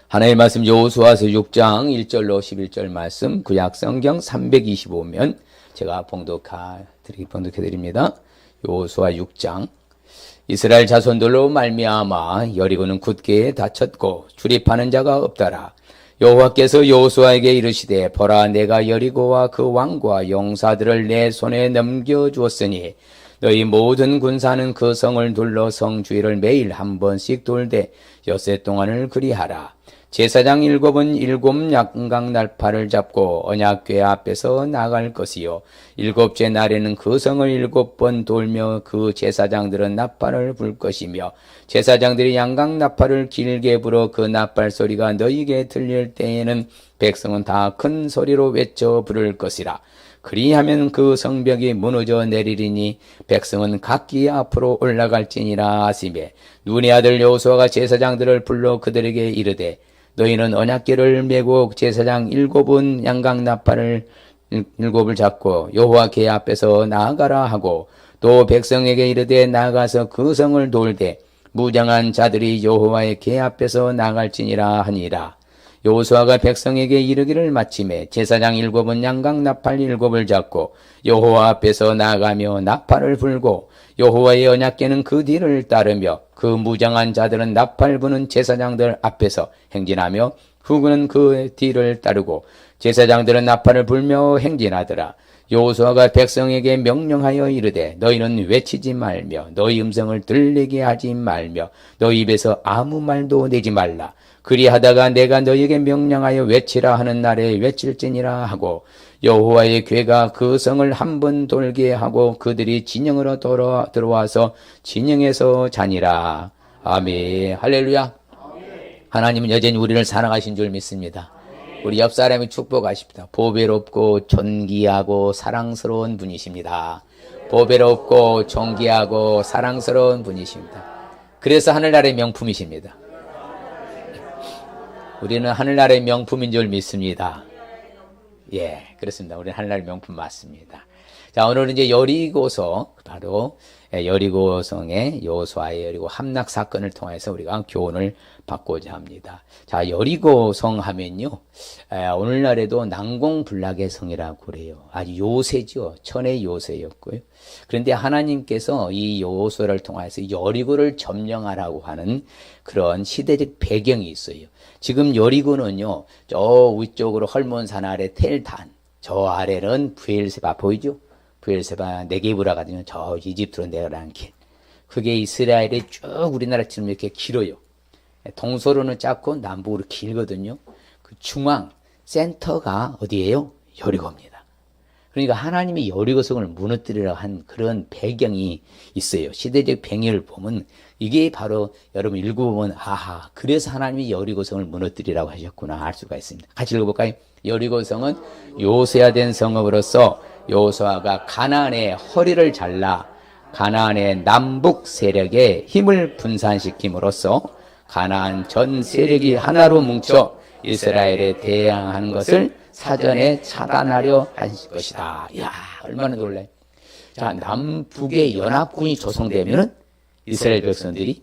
하나님의 말씀 여호수아서 6장 1절로 11절 말씀 구약성경 325면 제가 봉독해드립니다. 여호수아 6장 이스라엘 자손들로 말미암아 여리고는 굳게 닫혔고 출입하는 자가 없더라. 여호와께서 여호수아에게 이르시되 보라 내가 여리고와 그 왕과 용사들을 내 손에 넘겨주었으니 너희 모든 군사는 그 성을 둘러 성 주위를 매일 한 번씩 돌되 엿새 동안을 그리하라. 제사장 7은 7 양각 나팔을 잡고 언약궤 앞에서 나갈 것이요 7째 날에는 그 성을 7번 돌며 그 제사장들은 나팔을 불 것이며 제사장들이 양각 나팔을 길게 불어 그 나팔 소리가 너희에게 들릴 때에는 백성은 다 큰 소리로 외쳐 부를 것이라. 그리하면 그 성벽이 무너져 내리리니 백성은 각기 앞으로 올라갈지니라 하시매 눈의 아들 여호수아가 제사장들을 불러 그들에게 이르되 너희는 언약궤를 메고 제사장 7은 양각 나팔을 7을 잡고 여호와 궤 앞에서 나아가라 하고 또 백성에게 이르되 나가서 그 성을 돌되 무장한 자들이 여호와의 궤 앞에서 나갈지니라 하니라. 여호수아가 백성에게 이르기를 마침에 제사장 7은 양각 나팔 7을 잡고 여호와 앞에서 나가며 나팔을 불고 여호와의 언약궤는 그 뒤를 따르며 그 무장한 자들은 나팔 부는 제사장들 앞에서 행진하며 후군은 그 뒤를 따르고 제사장들은 나팔을 불며 행진하더라. 여호수아가 백성에게 명령하여 이르되 너희는 외치지 말며 너희 음성을 들리게 하지 말며 너희 입에서 아무 말도 내지 말라. 그리하다가 내가 너희에게 명령하여 외치라 하는 날에 외칠지니라 하고 여호와의 궤가 그 성을 한 번 돌게 하고 그들이 진영으로 들어와서 진영에서 자니라. 아멘. 할렐루야. 하나님은 여전히 우리를 사랑하신 줄 믿습니다. 우리 옆 사람이 축복하십니다. 보배롭고 존귀하고 사랑스러운 분이십니다. 보배롭고 존귀하고 사랑스러운 분이십니다. 그래서 하늘나라의 명품이십니다. 우리는 하늘나라의 명품인 줄 믿습니다. 예, 그렇습니다. 우리는 하늘나라의 명품 맞습니다. 자, 오늘은 이제 여리고서, 바로 여리고성의 여호수아의 여리고 함락 사건을 통해서 우리가 교훈을 받고자 합니다. 자, 여리고성 하면요, 오늘날에도 난공불락의 성이라고 그래요. 아주 요새죠. 천의 요새였고요. 그런데 하나님께서 이 여호수아를 통해서 여리고를 점령하라고 하는 그런 시대적 배경이 있어요. 지금 여리고는요, 저 위쪽으로 헐몬산 아래 텔단, 저 아래는 브엘세바 보이죠? 브엘세바 네게브라 가든요, 저 이집트로 내려가는 길. 그게 이스라엘이 쭉 우리나라처럼 이렇게 길어요. 동서로는 작고 남북으로 길거든요. 그 중앙 센터가 어디예요? 여리고입니다. 그러니까 하나님이 여리고성을 무너뜨리라고 한 그런 배경이 있어요. 시대적 배경을 보면 이게 바로 여러분 읽어보면 아하, 그래서 하나님이 여리고성을 무너뜨리라고 하셨구나 알 수가 있습니다. 같이 읽어볼까요? 여리고성은 요새화된 성읍으로서 여호수아가 가나안의 허리를 잘라 가나안의 남북 세력에 힘을 분산시킴으로써 가나안 전 세력이 하나로 뭉쳐 이스라엘에 대항하는 것을 사전에 차단하려 한 것이다. 이야, 얼마나 놀래. 자, 남북의 연합군이 조성되면은 이스라엘 백성들이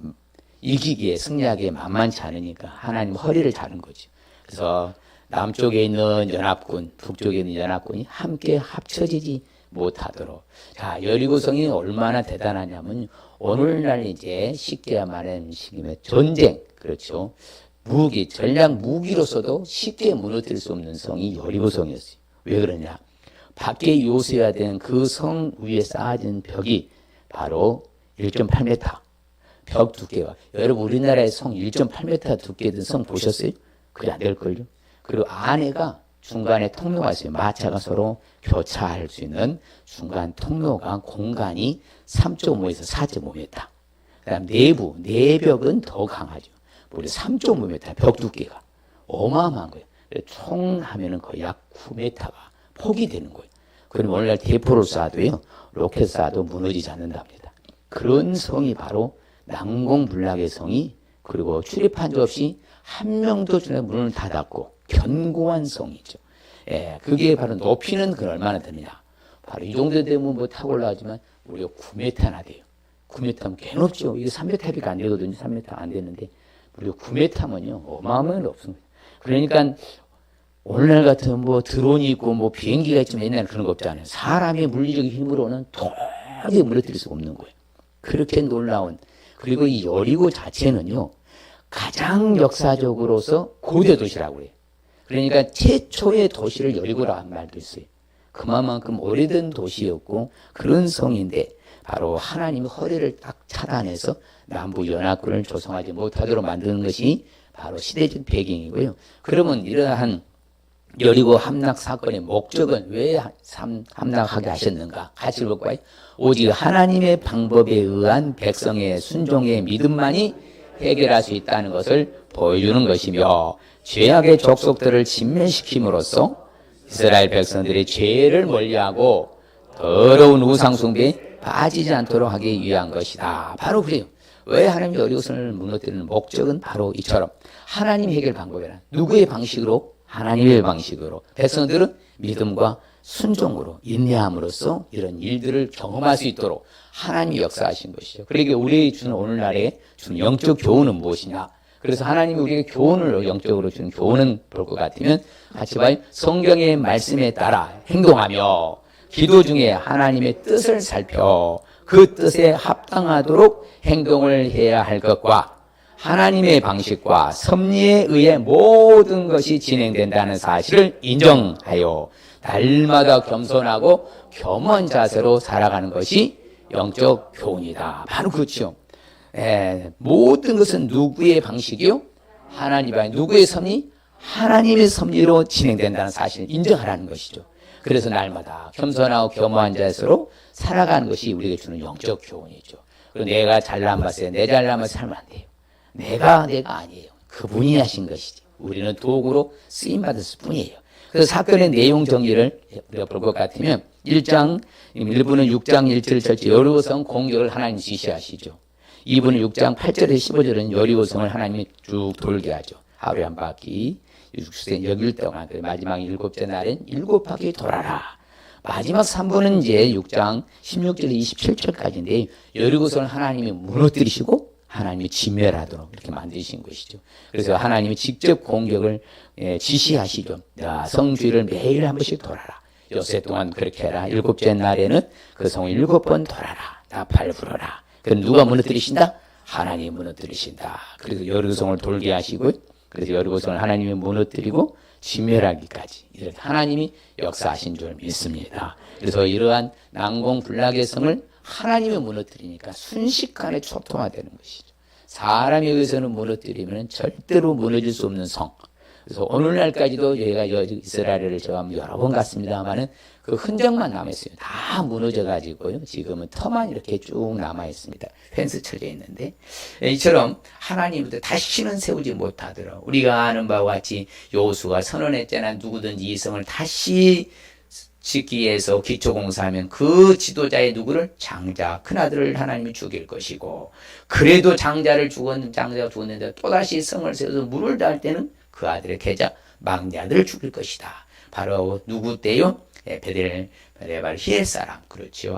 이기기에 승리하기에 만만치 않으니까 하나님 허리를 자른 거죠. 그래서 남쪽에 있는 연합군, 북쪽에 있는 연합군이 함께 합쳐지지 못하도록. 자, 여리고성이 얼마나 대단하냐면 오늘날 이제 쉽게 말하는 식이면 전쟁, 그렇죠. 무기, 전략 무기로서도 쉽게 무너뜨릴 수 없는 성이 여리고성이었어요. 왜 그러냐? 밖에 요새화된 그 성 위에 쌓아진 벽이 바로 1.8m. 벽 두께가. 여러분 우리나라의 성 1.8m 두께 된 성 보셨어요? 그게 안 될걸요? 그리고 안에가 중간에 통로가 있어요. 마차가 서로 교차할 수 있는 중간 통로가 공간이 3.5에서 4.5m. 그 다음 내부, 내벽은 더 강하죠. 우리 3.5m 벽 두께가 어마어마한 거예요. 총 하면은 거의 약 9m가 폭이 되는 거예요. 그럼 오늘날 대포를 쏴도요, 로켓 쏴도 무너지지 않는답니다. 그런 성이 바로 난공불락의 성이, 그리고 출입한 적 없이 한 명도 전에 문을 닫았고 견고한 성이죠. 예, 그게 바로 높이는 그 얼마나 되느냐. 바로 이 정도 되면 뭐 타고 올라가지만 우리가 9m나 돼요. 9m면 꽤 높죠. 이게 3m밖에 안 되거든요. 3m 안 되는데 무려 9m면요 어마어마한 없습니다. 그러니까 오늘날 같은 뭐 드론이 있고 뭐 비행기가 있지만 옛날에 그런 거 없잖아요. 사람의 물리적인 힘으로는 도저히 무너뜨릴 수가 없는 거예요. 그렇게 놀라운. 그리고 이 여리고 자체는요 가장 역사적으로서 고대 도시라고 그래요. 그러니까 최초의 도시를 여리고라는 말도 있어요. 그만큼 오래된 도시였고 그런 성인데 바로 하나님이 허리를 딱 차단해서 남부 연합군을 조성하지 못하도록 만드는 것이 바로 시대적 배경이고요. 그러면 이러한 여리고 함락 사건의 목적은 왜 함락하게 하셨는가? 같이 볼까요? 오직 하나님의 방법에 의한 백성의 순종의 믿음만이 해결할 수 있다는 것을 보여주는 것이며 죄악의 족속들을 진멸시킴으로써 이스라엘 백성들의 죄를 멀리하고 더러운 우상숭배에 빠지지 않도록 하기 위한 것이다. 바로 그래요. 왜 하나님이 여리고성을 무너뜨리는 목적은 바로 이처럼 하나님 해결 방법이란 누구의 방식으로? 하나님의 방식으로 백성들은 믿음과 순종으로 인내함으로써 이런 일들을 경험할 수 있도록 하나님이 역사하신 것이죠. 그러니까 우리에게 주는 오늘날의 주는 영적 교훈은 무엇이냐? 그래서 하나님이 우리에게 교훈을 영적으로 주는 교훈은 볼 것 같으면 같이 봐요. 성경의 말씀에 따라 행동하며 기도 중에 하나님의 뜻을 살펴 그 뜻에 합당하도록 행동을 해야 할 것과 하나님의 방식과 섭리에 의해 모든 것이 진행된다는 사실을 인정하여 날마다 겸손하고 겸허한 자세로 살아가는 것이 영적 교훈이다. 바로 그렇죠. 모든 것은 누구의 방식이요? 하나님의. 누구의 섭리? 하나님의 섭리로 진행된다는 사실을 인정하라는 것이죠. 그래서 날마다 겸손하고 겸허한 자세로 살아가는 것이 우리에게 주는 영적 교훈이죠. 그리고 내가 잘난 맛에 내 잘난 맛에 살면 안 돼요. 내가 아니에요. 그분이 하신 것이지. 우리는 도구로 쓰임받았을 뿐이에요. 그래서 사건의 내용 정리를 우리가 볼 것 같으면 1부는 6장 1절 절제 여리고성 공격을 하나님 지시하시죠. 2부는 6장 8절에서 15절은 여리고성을 하나님이 쭉 돌게 하죠. 하루에 한 바퀴 6일 동안 마지막 7째 날엔 7바퀴 돌아라. 마지막 3부는 이제 6장 16절 27절까지인데 여리고성을 하나님이 무너뜨리시고 하나님이 진멸하도록 이렇게 만드신 것이죠. 그래서 하나님이 직접 공격을 지시하시죠. 성주를 매일 한 번씩 돌아라. 엿새 동안 그렇게 해라. 7째 날에는 그 성을 7번 돌아라. 나팔 불어라. 그럼 누가 무너뜨리신다? 하나님이 무너뜨리신다. 그래서 여리고성을 돌게 하시고요. 그래서 여리고성을 하나님이 무너뜨리고 진멸하기까지 이렇게 하나님이 역사하신 줄 믿습니다. 그래서 이러한 난공불락의 성을 하나님이 무너뜨리니까 순식간에 초토화되는 것이죠. 사람에 의해서는 무너뜨리면 절대로 무너질 수 없는 성. 그래서 오늘날까지도 저희가 이스라엘을 제가 여러 번 갔습니다만은 그 흔적만 남아있어요. 다 무너져가지고요. 지금은 터만 이렇게 쭉 남아있습니다. 펜스 쳐져 있는데. 이처럼 하나님부터 다시는 세우지 못하더라. 우리가 아는 바와 같이 여호수아가 선언했잖아. 누구든지 이 성을 다시 짓기 위해서 기초공사하면 그 지도자의 누구를? 장자, 큰아들을 하나님이 죽일 것이고 그래도 장자가 죽었는데 또다시 성을 세워서 문을 닫을 때는 그 아들의 계자 막내 아들을 죽일 것이다. 바로 누구 때요? 바로 히엘 사람. 그렇죠.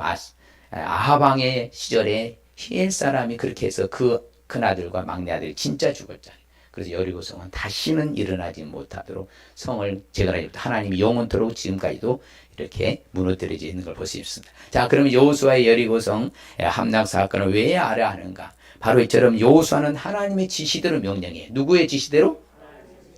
아합 왕의 시절에 히엘 사람이 그렇게 해서 그 큰아들과 막내 아들이 진짜 죽었잖아요. 그래서 여리고성은 다시는 일어나지 못하도록 성을 제거하셨다. 하나님이 영원토록 지금까지도 이렇게 무너뜨려져 있는 걸 볼 수 있습니다. 자, 그러면 여호수아의 여리고성 함락 사건을 왜 알아야 하는가? 바로 이처럼 여호수아는 하나님의 지시대로 명령해. 누구의 지시대로?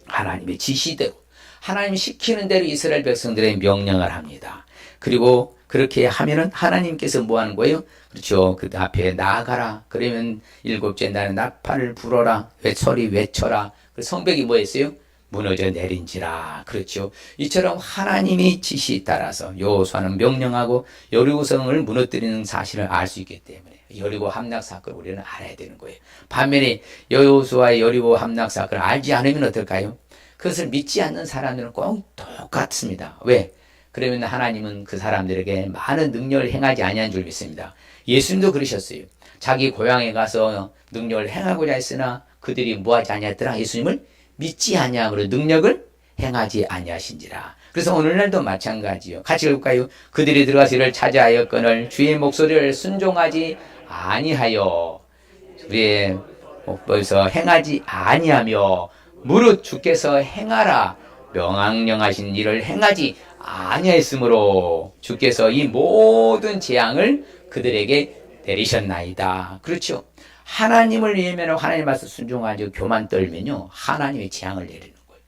하나님의 지시대로. 하나님이 시키는 대로 이스라엘 백성들의 명령을 합니다. 그리고 그렇게 하면은 하나님께서 뭐 하는 거예요? 그렇죠. 그 앞에 나아가라. 그러면 7째 날에 나팔을 불어라. 소리 외쳐라. 그 성벽이 뭐 했어요? 무너져 내린지라. 그렇죠. 이처럼 하나님이 지시에 따라서 여호수아는 명령하고 여리고성을 무너뜨리는 사실을 알 수 있기 때문에 여리고 함락 사건을 우리는 알아야 되는 거예요. 반면에 여호수아의 여리고 함락 사건을 알지 않으면 어떨까요? 그것을 믿지 않는 사람들은 꼭 똑같습니다. 왜? 그러면 하나님은 그 사람들에게 많은 능력을 행하지 아니한 줄 믿습니다. 예수님도 그러셨어요. 자기 고향에 가서 능력을 행하고자 했으나 그들이 뭐하지 아니했더라? 예수님을 믿지 아니함으로 능력을 행하지 아니하신지라. 그래서 오늘날도 마찬가지요. 같이 볼까요? 그들이 들어가서 이를 차지하였거늘 주의 목소리를 순종하지 아니하여 우리의 벌써 행하지 아니하며 무릇 주께서 행하라 명령하신 일을 행하지 아니하였으므로 주께서 이 모든 재앙을 그들에게 내리셨나이다. 그렇죠. 하나님을 위하면 하나님 말씀 순종하지 교만 떨면요 하나님이 재앙을 내리는 거예요.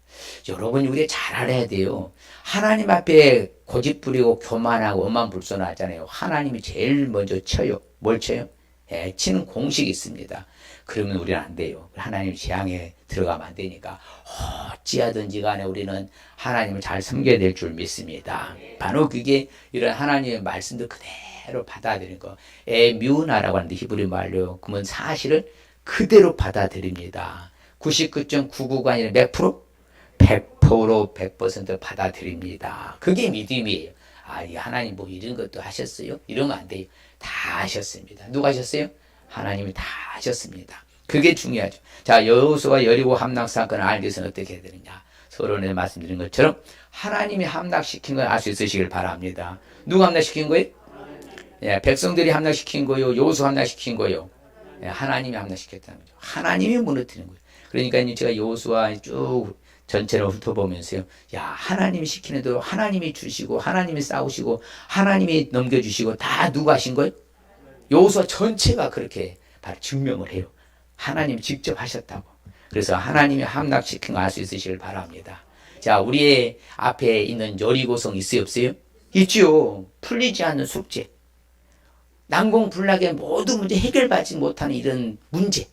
여러분이 우리가 잘 알아야 돼요. 하나님 앞에 고집 부리고 교만하고 엄만불손하잖아요. 하나님이 제일 먼저 쳐요. 뭘 쳐요? 치는 공식이 있습니다. 그러면 우리는 안 돼요. 하나님 재앙에 들어가면 안 되니까 어찌하든지 간에 우리는 하나님을 잘 섬겨야 될 줄 믿습니다. 바로 그게 이런 하나님의 말씀들 그대로 받아들이는 거. 에뮤나라고 하는데 히브리 말로 그러면 사실을 그대로 받아들입니다. 99.99가 아니라 몇 프로? 100% 100% 받아들입니다. 그게 믿음이에요. 이 하나님 뭐 이런 것도 하셨어요? 이러면 안 돼요. 다 하셨습니다. 누가 하셨어요? 하나님이 다 하셨습니다. 그게 중요하죠. 자, 여호수아가 여리고 함락 사건을 알기 위해서는 어떻게 해야 되느냐. 서론에 말씀드린 것처럼 하나님이 함락시킨 걸 알 수 있으시길 바랍니다. 누가 함락시킨 거예요? 백성들이 함락시킨 거요. 여호수 함락시킨 거요. 하나님이 함락시켰다는 거죠. 하나님이 무너뜨리는 거예요. 그러니까 제가 여호수아 쭉 전체를 훑어보면서요. 하나님이 시키는 대로 하나님이 주시고 하나님이 싸우시고 하나님이 넘겨주시고 다 누가 하신 거예요? 여호수아 전체가 그렇게 바로 증명을 해요. 하나님 직접 하셨다고. 그래서 하나님이 함락시킨 거 알 수 있으시길 바랍니다. 자, 우리의 앞에 있는 여리고성 있어요, 없어요? 있지요. 풀리지 않는 숙제. 난공불락의 모든 문제 해결받지 못하는 이런 문제.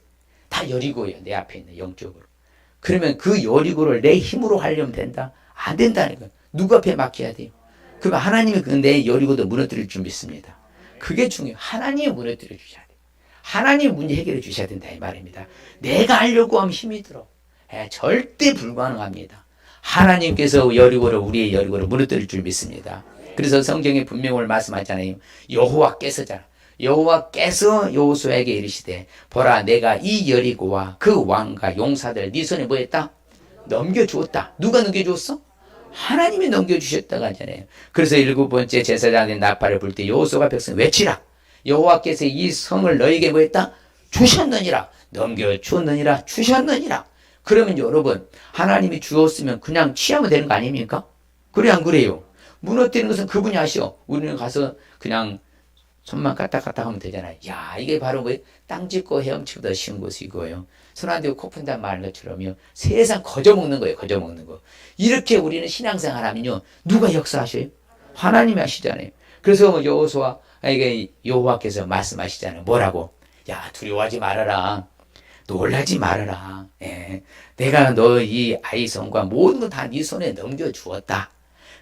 다 여리고예요. 내 앞에 있는 영적으로. 그러면 그 여리고를 내 힘으로 하려면 된다? 안 된다는 거예요. 누구 앞에 맡겨야 돼요? 그러면 하나님이 내 여리고도 무너뜨릴 줄 믿습니다. 그게 중요해요. 하나님이 무너뜨려 주셔야 돼요. 하나님이 문제 해결해 주셔야 된다 이 말입니다. 내가 하려고 하면 힘이 들어. 절대 불가능합니다. 하나님께서 여리고를 우리의 여리고를 무너뜨릴 줄 믿습니다. 그래서 성경에 분명히 오늘 말씀하잖아요. 여호와께서잖아. 여호와께서 여호수아에게 이르시되 보라 내가 이 여리고와 그 왕과 용사들 네 손에 뭐 했다? 넘겨주었다. 누가 넘겨주었어? 하나님이 넘겨주셨다고 하잖아요. 그래서 7번째 제사장인 나팔을 불 때 여호수아가 백성 외치라. 여호와께서 이 성을 너에게 뭐 했다? 주셨느니라. 넘겨주었느니라. 주셨느니라. 그러면 여러분 하나님이 주었으면 그냥 취하면 되는 거 아닙니까? 그래 안 그래요? 무너뜨리는 것은 그분이 하시오. 우리는 가서 그냥 손만 까딱까딱 하면 되잖아요. 이게 바로 뭐예요? 땅 짚고 헤엄치보다 쉬운 것이고요. 손 안 대고 코 푼단 말인 것처럼요. 세상 거저먹는 거예요. 거저먹는 거. 이렇게 우리는 신앙생활 하면요. 누가 역사하셔요? 하나님이 하시잖아요. 그래서 여호수아에게 여호와께서 말씀하시잖아요. 뭐라고? 두려워하지 말아라. 놀라지 말아라. 내가 너 이 아이성과 모든 거 다 네 손에 넘겨주었다.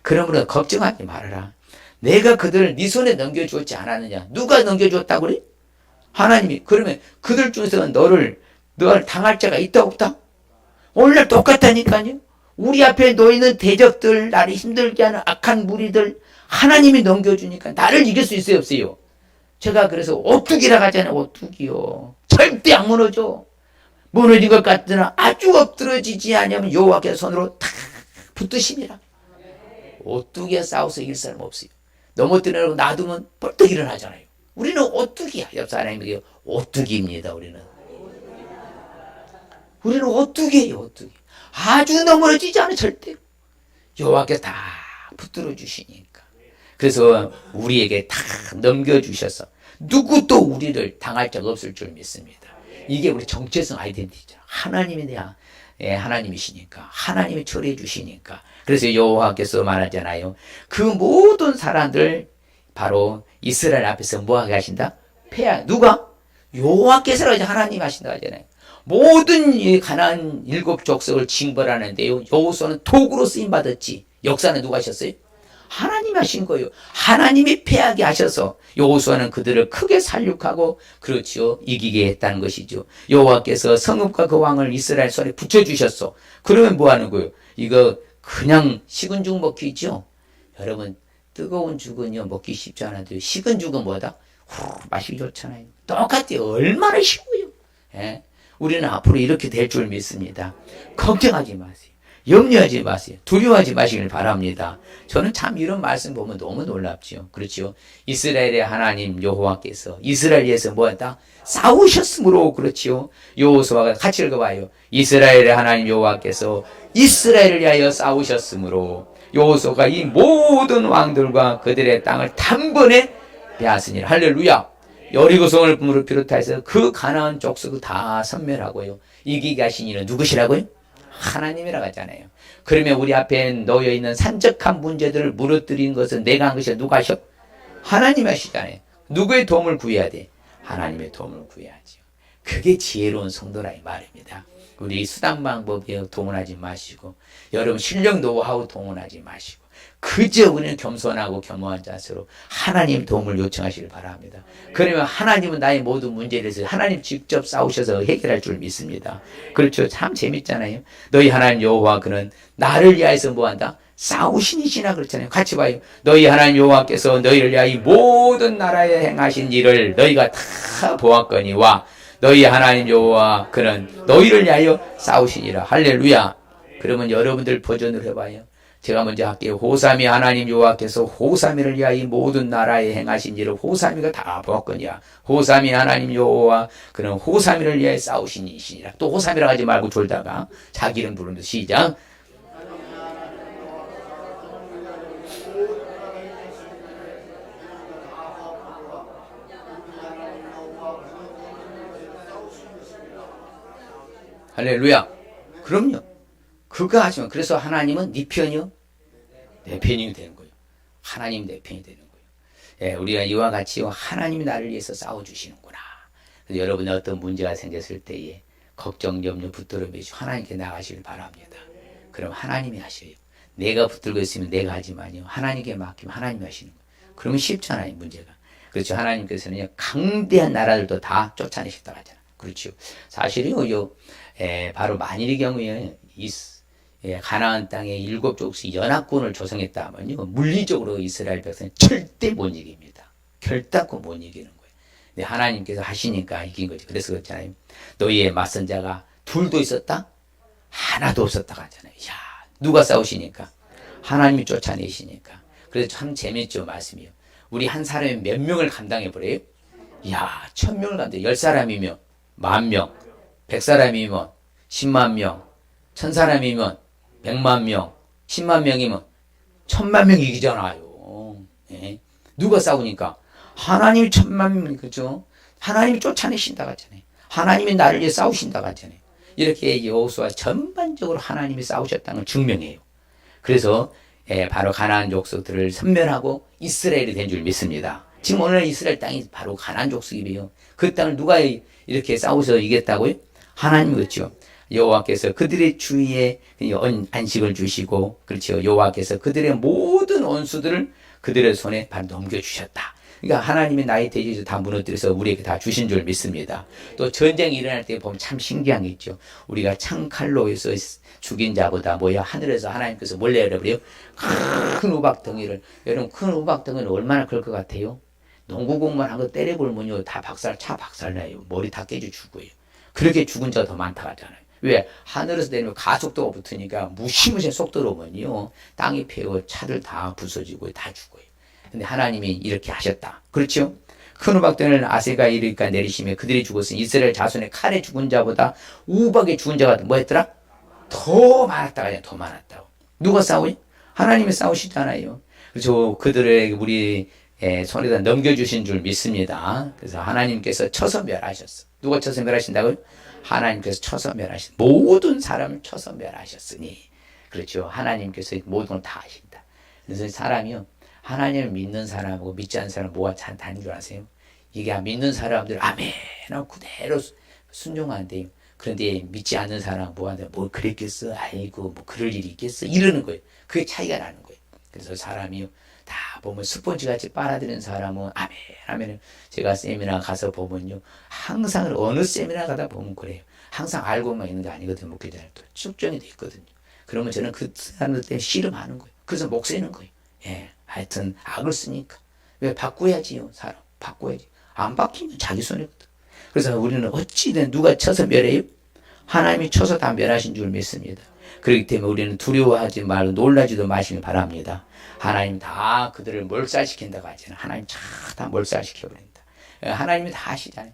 그러므로 걱정하지 말아라. 내가 그들을 네 손에 넘겨주었지 않았느냐. 누가 넘겨주었다고 그래? 하나님이. 그러면 그들 중에서 너를 당할 자가 있다 없다? 오늘날 똑같다니까요. 우리 앞에 놓이는 대적들, 나를 힘들게 하는 악한 무리들 하나님이 넘겨주니까 나를 이길 수 있어요 없어요? 제가 그래서 오뚜기라고 하잖아요. 오뚜기요. 절대 안 무너져. 무너진 것 같으나 아주 엎드러지지 않으면 여호와께서 손으로 탁 붙드심이라. 오뚜기와 싸워서 이길 사람 없어요. 넘어뜨리려고 놔두면 벌떡 일어나잖아요. 우리는 오뚜기야. 옆 사람에게 오뚜기입니다. 우리는 오뚜기예요. 오뚜기. 아주 넘어지지 않아요. 절대. 여호와께서 다 붙들어 주시니까. 그래서 우리에게 다 넘겨주셔서 누구도 우리를 당할 자가 없을 줄 믿습니다. 이게 우리 정체성 아이덴티티죠. 하나님이 하나님이시니까 하나님이 처리해 주시니까. 그래서 여호와께서 말하잖아요. 그 모든 사람들 바로 이스라엘 앞에서 뭐하게 하신다? 누가? 여호와께서라고 하나님 하신다 하잖아요. 모든 이 가나안 7족속을 징벌하는데요. 여호수아는 도구로 쓰임 받았지. 역사는 누가 하셨어요? 하나님이 하신 거예요. 하나님이 패하게 하셔서 여호수아는 그들을 크게 살육하고 그렇지요. 이기게 했다는 것이죠. 여호와께서 성읍과 그 왕을 이스라엘 손에 붙여주셨어. 그러면 뭐 하는 거예요? 이거 그냥 식은 죽 먹기죠. 여러분 뜨거운 죽은요 먹기 쉽지 않아도 식은 죽은 뭐다? 맛이 좋잖아요. 똑같아요. 얼마나 쉬워요. 우리는 앞으로 이렇게 될 줄 믿습니다. 걱정하지 마세요. 염려하지 마세요. 두려워하지 마시길 바랍니다. 저는 참 이런 말씀 보면 너무 놀랍죠. 그렇죠. 이스라엘의 하나님 여호와께서 이스라엘 위해서 뭐했다? 싸우셨으므로. 그렇죠. 여호수아가 같이 읽어봐요. 이스라엘의 하나님 여호와께서 이스라엘을 위하여 싸우셨으므로 여호수아가 이 모든 왕들과 그들의 땅을 단번에 빼앗으니라. 할렐루야. 여리고성을 비롯해서 그 가나안 족속을 다 섬멸하고요. 이기게 하신 이는 누구시라고요? 하나님이라고 하잖아요. 그러면 우리 앞에 놓여 있는 산적한 문제들을 무너뜨리는 것은 내가 한 것이 누가 하셔? 하나님이 하시잖아요. 누구의 도움을 구해야 돼? 하나님의 도움을 구해야죠. 그게 지혜로운 성도라 이 말입니다. 우리 수단 방법에 동원하지 마시고 여러분 실력 노하우 동원하지 마시고 그저 우리는 겸손하고 겸허한 자세로 하나님 도움을 요청하시길 바랍니다. 그러면 하나님은 나의 모든 문제에 대해서 하나님 직접 싸우셔서 해결할 줄 믿습니다. 그렇죠. 참 재밌잖아요. 너희 하나님 여호와 그는 나를 위하여서 뭐한다? 싸우시니시나 그렇잖아요. 같이 봐요. 너희 하나님 여호와께서 너희를 위하여 이 모든 나라에 행하신 일을 너희가 다 보았거니와 너희 하나님 여호와 그는 너희를 위하여 싸우시니라. 할렐루야. 그러면 여러분들 버전으로 해봐요. 제가 먼저 할게요. 호사미 하나님 여호와께서 호사미를 위하여 이 모든 나라에 행하신 일을 호사미가 다 보았거니와 호사미 하나님 여호와 그는 호사미를 위하여 싸우시니시니라. 또 호사미라 하지 말고 졸다가 자기 이름 부르면서 시작. 할렐루야. 그럼요. 그거 하시면 그래서 하나님은 네 편이요? 내 편이 되는 거예요. 하나님 내 편이 되는 거예요. 예, 우리가 이와 같이 하나님이 나를 위해서 싸워주시는구나. 그래서 여러분의 어떤 문제가 생겼을 때에 걱정, 염려, 붙들어 매시고 하나님께 나가시길 바랍니다. 그럼 하나님이 하셔요. 내가 붙들고 있으면 내가 하지만요. 하나님께 맡기면 하나님이 하시는 거예요. 그러면 쉽잖아요, 문제가. 그렇죠. 하나님께서는 강대한 나라들도 다 쫓아내셨다고 하잖아요. 그렇죠. 사실은요, 바로 만일의 경우에 가나안 땅에 7족속 연합군을 조성했다 하면요, 물리적으로 이스라엘 백성은 절대 못 이깁니다. 결단코 못 이기는 거예요. 근데 하나님께서 하시니까 이긴 거죠. 그래서 그렇잖아요. 너희의 맞선 자가 둘도 있었다? 하나도 없었다고 하잖아요. 야, 누가 싸우시니까? 하나님이 쫓아내시니까. 그래서 참 재밌죠, 말씀이요. 우리 한 사람이 몇 명을 감당해버려요? 야, 1000명을 감당해. 10사람이면 10,000명, 100사람이면 10만 명, 1000사람이면 100만 명, 10만 명이면 1000만 명 이기잖아요. 예. 누가 싸우니까? 하나님이 1000만 명, 그죠? 하나님이 쫓아내신다고 하잖아요. 하나님이 나를 위해 싸우신다고 하잖아요. 이렇게 여호수아 전반적으로 하나님이 싸우셨다는 걸 증명해요. 그래서 바로 가나안 족속들을 섬멸하고 이스라엘이 된 줄 믿습니다. 지금 오늘 이스라엘 땅이 바로 가나안 족속이에요. 그 땅을 누가 이렇게 싸워서 이겼다고요? 하나님 그렇죠. 여호와께서 그들의 주위에 안식을 주시고, 그렇죠. 여호와께서 그들의 모든 원수들을 그들의 손에 바로 넘겨주셨다. 그러니까 하나님이 나의 대지에서 다 무너뜨려서 우리에게 다 주신 줄 믿습니다. 또 전쟁이 일어날 때 보면 참 신기한 게 있죠. 우리가 창칼로 해서 죽인 자보다 하늘에서 하나님께서 몰래 열어버려요. 큰 우박덩이를. 여러분 큰 우박덩이는 얼마나 클 것 같아요? 농구공만 한 거 때려보면요 다 박살나요. 머리 다 깨져 죽어요. 그렇게 죽은 자가 더 많다고 하잖아요. 왜? 하늘에서 내리면 가속도가 붙으니까 무시무시한 속도로 오면요 땅이 패고 차들 다 부서지고 다 죽어요. 근데 하나님이 이렇게 하셨다. 그렇죠? 큰 우박덩이를 아세가 이르니까 내리시며 그들이 죽었으니 이스라엘 자손의 칼에 죽은 자보다 우박에 죽은 자가 뭐였더라? 더 많았다고 하잖아요. 더 많았다고. 누가 싸우니? 하나님이 싸우시잖아요. 그래서 그들에게 우리 손에다 넘겨주신 줄 믿습니다. 그래서 하나님께서 쳐서 멸하셨어. 누가 쳐서 멸하신다고요? 하나님께서 쳐서 멸하신 모든 사람을 쳐서 멸하셨으니, 그렇죠. 하나님께서 모든 걸 다 하신다. 그래서 사람이요 하나님을 믿는 사람하고 믿지 않는 사람 뭐가 다른 줄 아세요? 이게 믿는 사람들 아멘 하고 그대로 순종하는데요. 그런데 믿지 않는 사람 뭐한테 뭐 그랬겠어? 아이고 뭐 그럴 일이 있겠어? 이러는 거예요. 그게 차이가 나는 거예요. 그래서 사람이요 다 보면 스펀지같이 빨아들이는 사람은 아멘 하면 제가 세미나 가서 보면요 항상 어느 세미나 가다 보면 그래요. 항상 알고만 있는 게 아니거든요. 목회자는 또 측정이 돼 있거든요. 그러면 저는 그 사람들 때문에 씨름하는 거예요. 그래서 목 세는 거예요. 예, 하여튼 악을 쓰니까 왜 바꿔야지요. 사람 바꿔야지. 안 바뀌면 자기 손해거든. 그래서 우리는 어찌든 누가 쳐서 멸해요? 하나님이 쳐서 다 멸하신 줄 믿습니다. 그렇기 때문에 우리는 두려워하지 말고 놀라지도 마시길 바랍니다. 하나님 다 그들을 몰살시킨다고 하잖아요. 하나님 다 몰살시켜버린다. 하나님이 다 하시잖아요.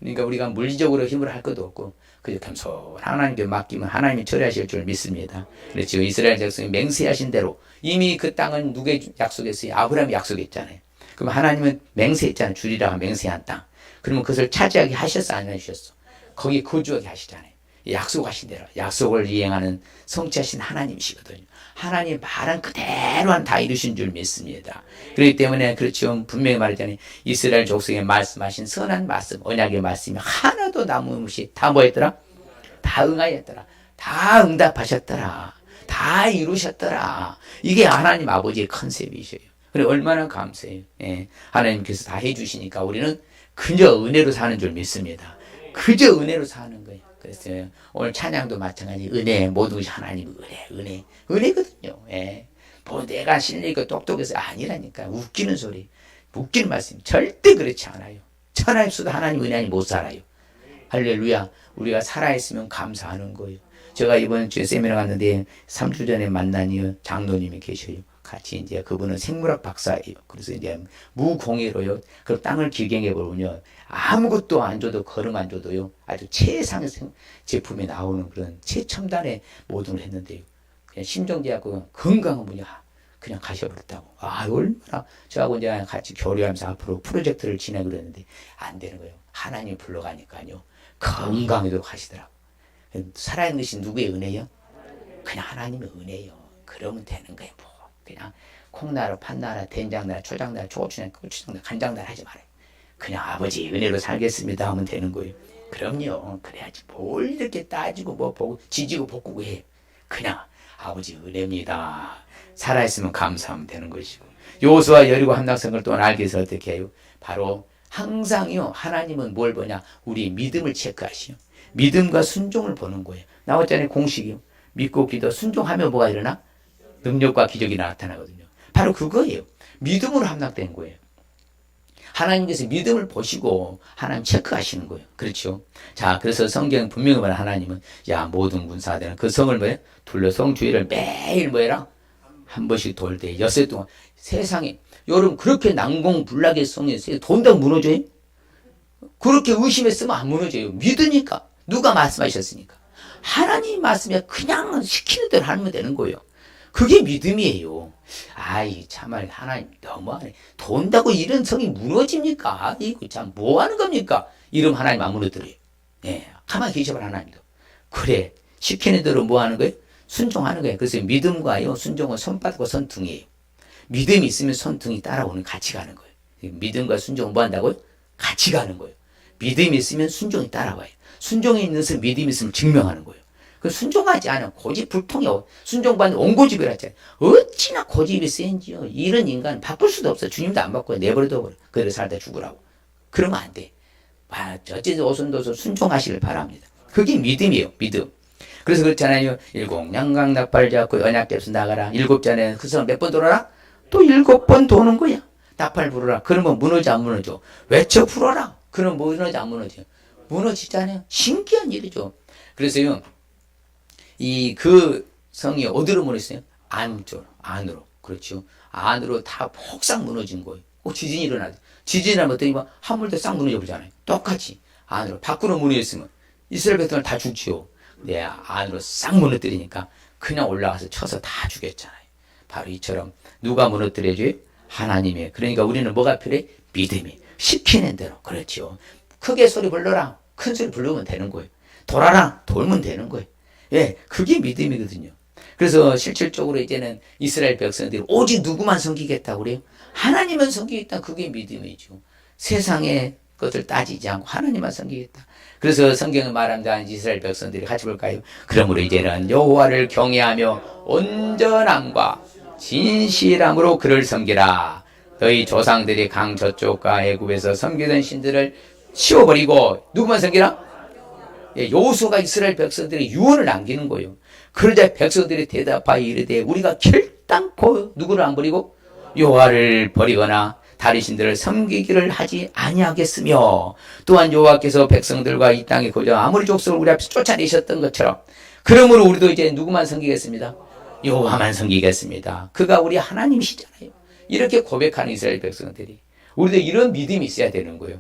그러니까 우리가 물리적으로 힘을 할 것도 없고 그저 겸손 하나님께 맡기면 하나님이 처리하실 줄 믿습니다. 그렇죠. 이스라엘 백성이 맹세하신 대로 이미 그 땅은 누구에게 약속했어요? 아브라함이 약속했잖아요. 그럼 하나님은 맹세했잖아요. 주리라 맹세한 땅. 그러면 그것을 차지하게 하셨어 안 하셨어? 거기 거주하게 하시잖아요. 약속하신 대로 약속을 이행하는 성취하신 하나님이시거든요. 하나님의 말은 그대로 다 이루신 줄 믿습니다. 그렇기 때문에 그렇죠. 분명히 말했잖아요. 이스라엘 족속에 말씀하신 선한 말씀, 언약의 말씀이 하나도 남음없이 다 뭐였더라? 다 응하였더라. 다 응답하셨더라. 다 이루셨더라. 이게 하나님 아버지의 컨셉이셔요. 그래 얼마나 감사해요. 예. 하나님께서 다 해주시니까 우리는 그저 은혜로 사는 줄 믿습니다. 그저 은혜로 사는 거예요. 그래서 오늘 찬양도 마찬가지 은혜 모든 것이 하나님 은혜거든요. 예. 뭐 내가 실리고 똑똑해서 아니라니까 웃기는 소리 웃기는 말씀 절대 그렇지 않아요. 천하 입수도 하나님 은혜 아니 못 살아요. 할렐루야. 우리가 살아있으면 감사하는 거예요. 제가 이번 주에 세미나 갔는데 3주 전에 만난 장로님이 계셔요. 같이 이제 그분은 생물학 박사예요. 그래서 이제 무공해로요. 그 땅을 기경해 보면요. 아무것도 안 줘도 걸음 안 줘도요. 아주 최상의 제품이 나오는 그런 최첨단의 모든 걸 했는데요. 그냥 심정제하고 건강한 분이 그냥 가셔버렸다고. 아, 얼마나 저하고 이제 같이 교류하면서 앞으로 프로젝트를 진행을 했는데 안 되는 거예요. 하나님이 불러가니까요. 건강하도록 하시더라고. 살아있는 것이 누구의 은혜요? 그냥 하나님의 은혜요. 그러면 되는 거예요. 뭐. 그냥 콩나라, 팥나라, 된장나라, 초장나라, 고추장, 고추장나라, 간장나라 하지 말아요. 그냥 아버지 은혜로 살겠습니다 하면 되는 거예요. 그럼요. 그래야지 뭘 이렇게 따지고 뭐 보고 지지고 볶고 해. 그냥 아버지 은혜입니다. 살아있으면 감사하면 되는 것이고. 여호수아 여리고 함락성을 또 알기 위해서 어떻게 해요? 바로 항상요. 하나님은 뭘 보냐? 우리 믿음을 체크하시오. 믿음과 순종을 보는 거예요. 나왔잖아요. 공식이요. 믿고 기도 순종하면 뭐가 일어나? 능력과 기적이 나타나거든요. 바로 그거예요. 믿음으로 함락된 거예요. 하나님께서 믿음을 보시고 하나님 체크하시는 거예요. 그렇죠. 자, 그래서 성경 분명히 말하는 하나님은 야 모든 군사들은 그 성을 뭐예요? 둘러 성 주위를 매일 뭐해라? 한 번씩 돌 때 엿새 동안 세상에 여러분 그렇게 난공불락의 성에 돈다고 무너져요? 그렇게 의심했으면 안 무너져요. 믿으니까. 누가 말씀하셨으니까. 하나님 말씀이 그냥 시키는 대로 하면 되는 거예요. 그게 믿음이에요. 아이 참말 하나님 너무하네. 돈다고 이런 성이 무너집니까? 이거 참 뭐하는 겁니까? 이러면 하나님 안 무너뜨려요. 예, 가만히 계셔봐 하나님도. 그래 시키는 대로 뭐하는 거예요? 순종하는 거예요. 그래서 믿음과요 순종은 손바닥과 손등이에요. 믿음이 있으면 손등이 따라오는 같이 가는 거예요. 믿음과 순종은 뭐 한다고요? 같이 가는 거예요. 믿음이 있으면 순종이 따라와요. 순종이 있는 것을 믿음이 있으면 증명하는 거예요. 그 순종하지 않으면 고집불통이 순종받는 온고집이라 했잖아요. 어찌나 고집이 센지요. 이런 인간 바꿀 수도 없어. 주님도 안 바꿔요. 내버려둬 버려. 그대로 살다 죽으라고. 그러면 안 돼. 어찌든 오순도순 순종하시길 바랍니다. 그게 믿음이에요. 믿음. 그래서 그렇잖아요. 일공양강 나팔 잡고 언약궤에서 나가라. 7잔에 그 사람 몇 번 돌아라? 또 7번 도는 거야. 나팔 부르라. 그러면 무너져 안 무너져? 외쳐 풀어라. 그럼 무너져 안 무너져? 무너지잖아요. 신기한 일이죠. 그래서요. 그 성이 어디로 무너졌어요? 안으로. 그렇죠. 안으로 다 폭삭 무너진 거예요. 꼭 지진이 일어나죠. 지진이 일어나면 어떠니 화물도 싹 무너져 버리잖아요. 똑같이. 안으로. 밖으로 무너졌으면 이스라엘 백성을 다 죽지요. 네, 안으로 싹 무너뜨리니까 그냥 올라가서 쳐서 다 죽였잖아요. 바로 이처럼 누가 무너뜨려줘요? 하나님이. 그러니까 우리는 뭐가 필요해? 믿음이. 시키는 대로. 그렇죠. 크게 소리 불러라. 큰 소리 부르면 되는 거예요. 돌아라. 돌면 되는 거예요. 예, 그게 믿음이거든요. 그래서 실질적으로 이제는 이스라엘 백성들이 오직 누구만 섬기겠다고 그래요? 하나님만 섬기겠다. 그게 믿음이죠. 세상의 것을 따지지 않고 하나님만 섬기겠다. 그래서 성경은 말합니다. 이스라엘 백성들이 같이 볼까요? 그러므로 이제는 여호와를 경외하며 온전함과 진실함으로 그를 섬기라. 너희 조상들이 강 저쪽과 애굽에서 섬기던 신들을 치워버리고 누구만 섬기라? 여호수아가 이스라엘 백성들의 유언을 남기는 거예요. 그러자 백성들이 대답하여 이르되 우리가 결단코 누구를 안 버리고 여호와를 버리거나 다른 신들을 섬기기를 하지 아니하겠으며 또한 여호와께서 백성들과 이 땅에 거저 아무리 족속을 우리 앞에서 쫓아내셨던 것처럼 그러므로 우리도 이제 누구만 섬기겠습니다? 여호와만 섬기겠습니다. 그가 우리 하나님이시잖아요. 이렇게 고백하는 이스라엘 백성들이 우리도 이런 믿음이 있어야 되는 거예요.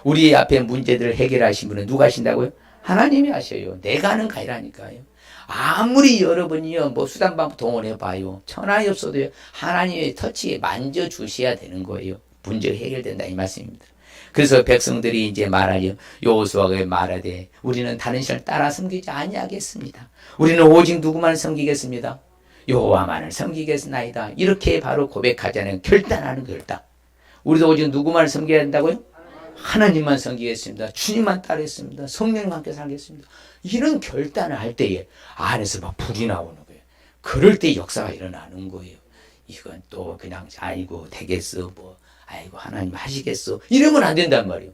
우리 앞에 문제들을 해결하신 분은 누가 하신다고요? 하나님이 하셔요. 내가 하는 거 아니라니까요. 아무리 여러분이요 뭐 수단방 동원해봐요. 천하에 없어도요 하나님의 터치에 만져주셔야 되는 거예요. 문제가 해결된다 이 말씀입니다. 그래서 백성들이 이제 말하려 여호수아가 말하되 우리는 다른 신을 따라 섬기지 아니하겠습니다. 우리는 오직 누구만 섬기겠습니다. 여호와만을 섬기겠나이다. 이렇게 바로 고백하자는 결단하는 결단. 우리도 오직 누구만을 섬겨야 된다고요? 하나님만 섬기겠습니다. 주님만 따르겠습니다. 성령과 함께 살겠습니다. 이런 결단을 할 때에 안에서 막 불이 나오는 거예요. 그럴 때 역사가 일어나는 거예요. 이건 또 그냥 아이고 되겠어 뭐 아이고 하나님 하시겠어 이러면 안 된단 말이에요.